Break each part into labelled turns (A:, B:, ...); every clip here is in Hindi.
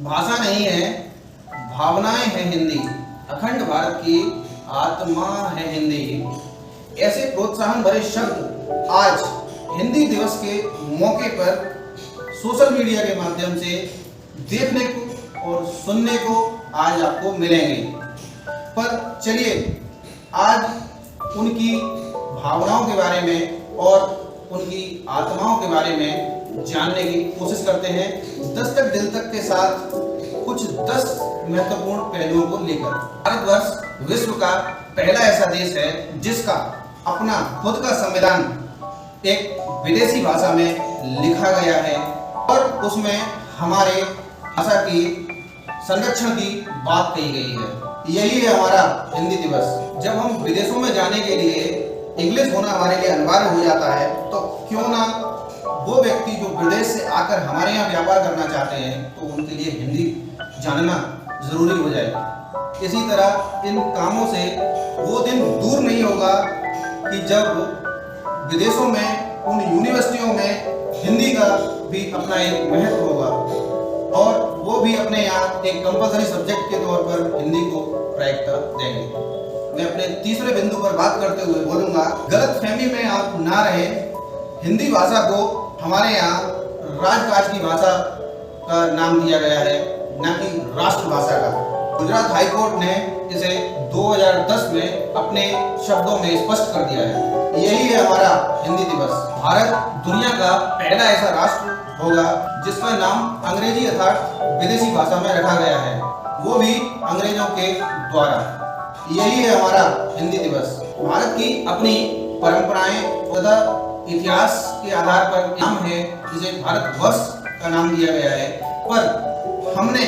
A: भाषा नहीं है, भावनाएं हैं हिंदी। अखंड भारत की आत्मा है हिंदी। ऐसे प्रोत्साहन भरे शब्द आज हिंदी दिवस के मौके पर सोशल मीडिया के माध्यम से देखने को और सुनने को आज आपको मिलेंगे। पर चलिए आज उनकी भावनाओं के बारे में और उनकी आत्माओं के बारे में जानने की कोशिश करते हैं। दस्तक दिल तक के साथ कुछ 10 महत्वपूर्ण पहलुओं को लेकर। भारतवर्ष विश्व का पहला ऐसा देश है जिसका अपना खुद का संविधान एक विदेशी भाषा में लिखा गया है और उसमें हमारे भाषा की संरक्षण की बात कही गई है। यही है हमारा हिंदी दिवस। जब हम विदेशों में जाने के लिए इंग्लिश होना हमारे लिए अनिवार्य हो जाता है तो क्यों ना वो व्यक्ति जो विदेश से आकर हमारे यहाँ व्यापार करना चाहते हैं तो उनके लिए हिंदी जानना जरूरी हो जाए। इसी तरह इन कामों से वो दिन दूर नहीं होगा कि जब विदेशों में उन यूनिवर्सिटियों में हिंदी का भी अपना एक महत्व होगा और वो भी अपने यहाँ एक कंपल्सरी सब्जेक्ट के तौर पर हिंदी को प्रायिकता देंगे। मैं अपने तीसरे बिंदु पर बात करते हुए बोलूंगा, गलतफहमी में आप ना रहे। हिंदी भाषा को हमारे यहाँ राजकाज की भाषा का नाम दिया गया है, न कि राष्ट्रभाषा का। गुजरात हाई कोर्ट ने इसे 2010 में अपने शब्दों में स्पष्ट कर दिया है। यही है हमारा हिंदी दिवस। भारत दुनिया का पहला ऐसा राष्ट्र होगा जिसका नाम अंग्रेजी अर्थात विदेशी भाषा में रखा गया है, वो भी अंग्रेजों के द्वारा। यही है हमारा हिंदी दिवस। भारत की अपनी परंपराएं तथा इतिहास के आधार पर नाम है जिसे भारतवर्ष का नाम दिया गया है, पर हमने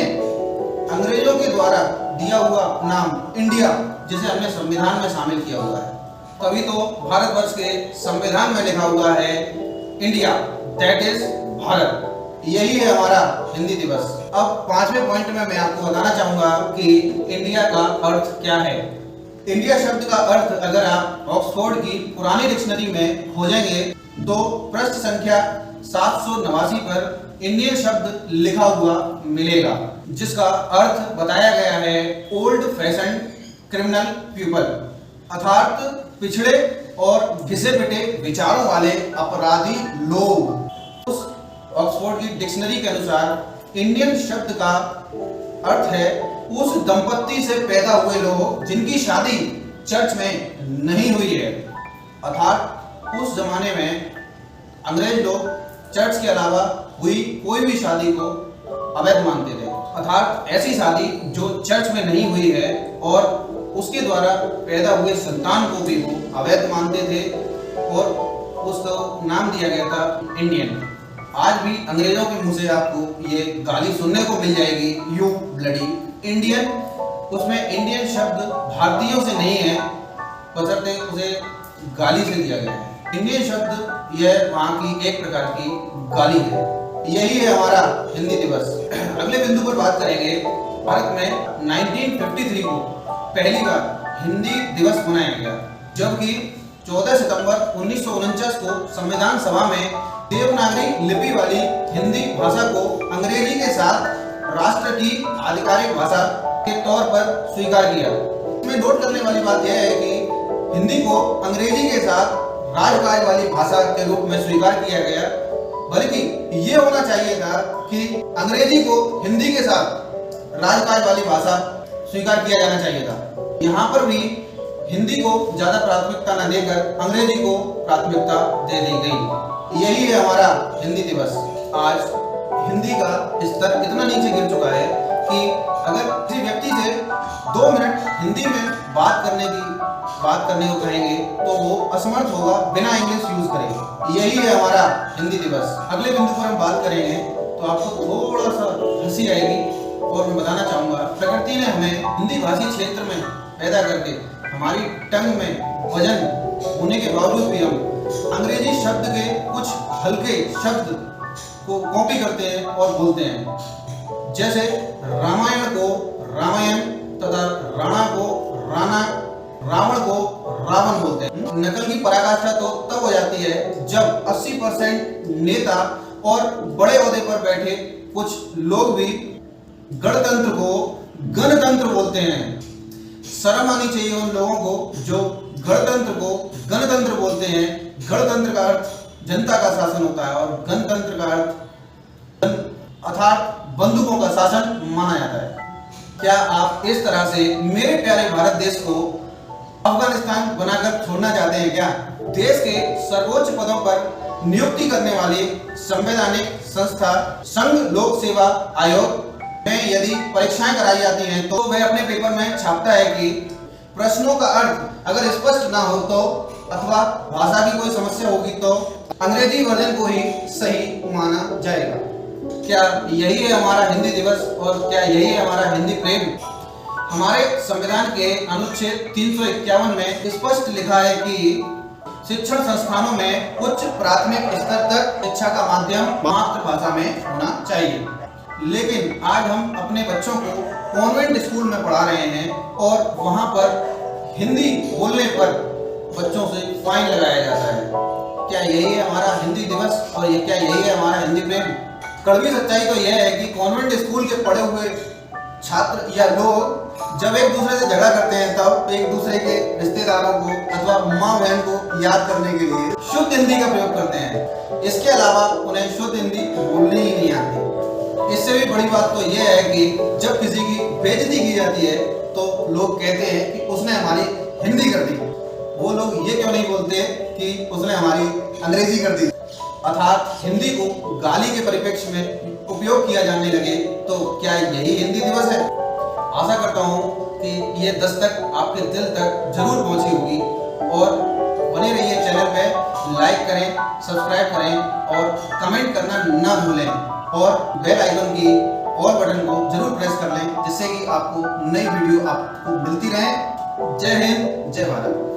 A: अंग्रेजों के द्वारा दिया हुआ नाम इंडिया जिसे हमने संविधान में शामिल किया हुआ है, तभी तो भारतवर्ष के संविधान में लिखा हुआ है इंडिया, दैट इज भारत। यही है हमारा हिंदी दिवस। अब 5वें पॉइंट में मैं आपको बताना चाहूंगा कि इंडिया का अर्थ क्या है। इंडिया शब्द का अर्थ अगर आप ऑक्सफोर्ड की पुरानी डिक्शनरी में खोजेंगे तो पृष्ठ संख्या 789 पर इंडियन शब्द लिखा हुआ मिलेगा, जिसका अर्थ बताया गया है ओल्ड फैशन क्रिमिनल पीपल, अर्थात पिछड़े और घिसे पिटे विचारों वाले अपराधी लोग। उस ऑक्सफोर्ड की डिक्शनरी के अनुसार इंडियन शब्द का अर्थ है उस दंपत्ति से पैदा हुए लोग जिनकी शादी चर्च में नहीं हुई है। अर्थात उस जमाने में अंग्रेज लोग चर्च के अलावा हुई कोई भी शादी को अवैध मानते थे। अर्थात ऐसी शादी जो चर्च में नहीं हुई है और उसके द्वारा पैदा हुए संतान को भी वो अवैध मानते थे और उसको नाम दिया गया था इंडियन। आज भी अंग्रेजों के मुंह से आपको ये गाली सुनने को मिल जाएगी, यू ब्लडी इंडियन। उसमें इंडियन शब्द भारतीयों से नहीं है, बशर्ते उसे गाली से दिया गया है। इंडियन शब्द यह वहाँ की एक प्रकार की गाली है। यही है हमारा हिंदी दिवस। अगले बिंदु पर बात करेंगे। भारत में 1953 को पहली बार हिंदी दिवस मनाया गया, जबकि 14 सितंबर 1949 को संविधान सभा में देवनागरी लिपि वाली हिंदी भाषा को अंग्रेजी के साथ राष्ट्र की आधिकारिक भाषा के तौर पर स्वीकार किया। इसमें नोट करने वाली बात यह है कि हिंदी को अंग्रेजी के साथ राजकाज वाली भाषा के रूप में स्वीकार किया गया, बल्कि ये होना चाहिए था कि अंग्रेजी को हिंदी के साथ राजकाज वाली भाषा स्वीकार किया जाना चाहिए था। यहाँ पर भी हिंदी को ज्यादा प्राथमिकता न देकर अंग्रेजी को प्राथमिकता दे दी गई। यही है हमारा हिंदी दिवस। आज हिंदी का स्तर इतना नीचे गिर चुका है कि अगर किसी व्यक्ति से 2 मिनट हिंदी में बात करने को कहेंगे तो वो असमर्थ होगा बिना इंग्लिश यूज करे। यही है हमारा हिंदी दिवस। अगले बिंदु पर हम बात करेंगे तो आपको थोड़ा सा हंसी आएगी और मैं बताना चाहूंगा, प्रकृति ने हमें हिंदी भाषी क्षेत्र में पैदा करके हमारी टंग में वजन होने के बावजूद भी हम अंग्रेजी शब्द के कुछ हल्के शब्द को कॉपी करते हैं और बोलते हैं। जैसे रामायण को रामायण तथा राणा को राणा, रावण को रावण बोलते हैं। नकल की पराकाष्ठा तो तब हो जाती है जब 80% नेता और बड़े ओहदे पर बैठे कुछ लोग भी गणतंत्र को गणतंत्र बोलते हैं। शर्म आनी चाहिए उन लोगों को जो गणतंत्र को गणतंत्र बोलते हैं। गणतंत्र का अर्थ जनता का शासन होता है और गणतंत्र का अर्थ अर्थात बंदूकों का शासन माना जाता है। क्या आप इस तरह से मेरे प्यारे भारत देश को अफगानिस्तान बनाकर छोड़ना चाहते हैं क्या? देश के सर्वोच्च पदों पर नियुक्ति करने वाली संवैधानिक संस्था संघ लोक सेवा आयोग में यदि परीक्षाएं कराई जाती हैं तो वह अपने पेपर में छापता है कि प्रश्नों का अर्थ अगर स्पष्ट ना हो तो अथवा भाषा की कोई समस्या होगी तो अंग्रेजी वर्जन को ही सही माना जाएगा। क्या यही है हमारा हिंदी दिवस और क्या यही है हमारा हिंदी प्रेम? हमारे संविधान के अनुच्छेद 351 में स्पष्ट लिखा है कि शिक्षण संस्थानों में उच्च प्राथमिक स्तर तक शिक्षा का माध्यम मातृभाषा में होना चाहिए। लेकिन आज हम अपने बच्चों को कॉन्वेंट स्कूल में पढ़ा रहे हैं और वहां पर हिंदी बोलने पर बच्चों से फाइन लगाया जाता है। क्या यही है हमारा हिंदी दिवस और क्या यही है हमारा हिंदी प्रेम? कड़वी सच्चाई तो यह है कि कॉन्वेंट स्कूल के पढ़े हुए छात्र या लोग जब एक दूसरे से झगड़ा करते हैं तब एक दूसरे के रिश्तेदारों को अथवा माँ बहन को याद करने के लिए शुद्ध हिंदी का प्रयोग करते हैं। इसके अलावा उन्हें शुद्ध हिंदी बोलनी ही नहीं आती। इससे भी बड़ी बात तो यह है कि जब किसी की बेइज्जती की जाती है तो लोग कहते हैं कि उसने हमारी हिंदी कर दी। वो लोग ये क्यों नहीं बोलते कि उसने हमारी अंग्रेजी कर दी? अर्थात हिंदी को गाली के परिप्रेक्ष्य में उपयोग किया जाने लगे तो क्या यही हिंदी दिवस है? आशा करता हूँ कि ये दस्तक आपके दिल तक जरूर पहुंची होगी और बने रहिए चैनल पे, लाइक करें, सब्सक्राइब करें और कमेंट करना ना भूलें और बेल आइकन की ऑल बटन को जरूर प्रेस कर लें जिससे कि आपको नई वीडियो आपको मिलती रहे। जय हिंद, जय भारत।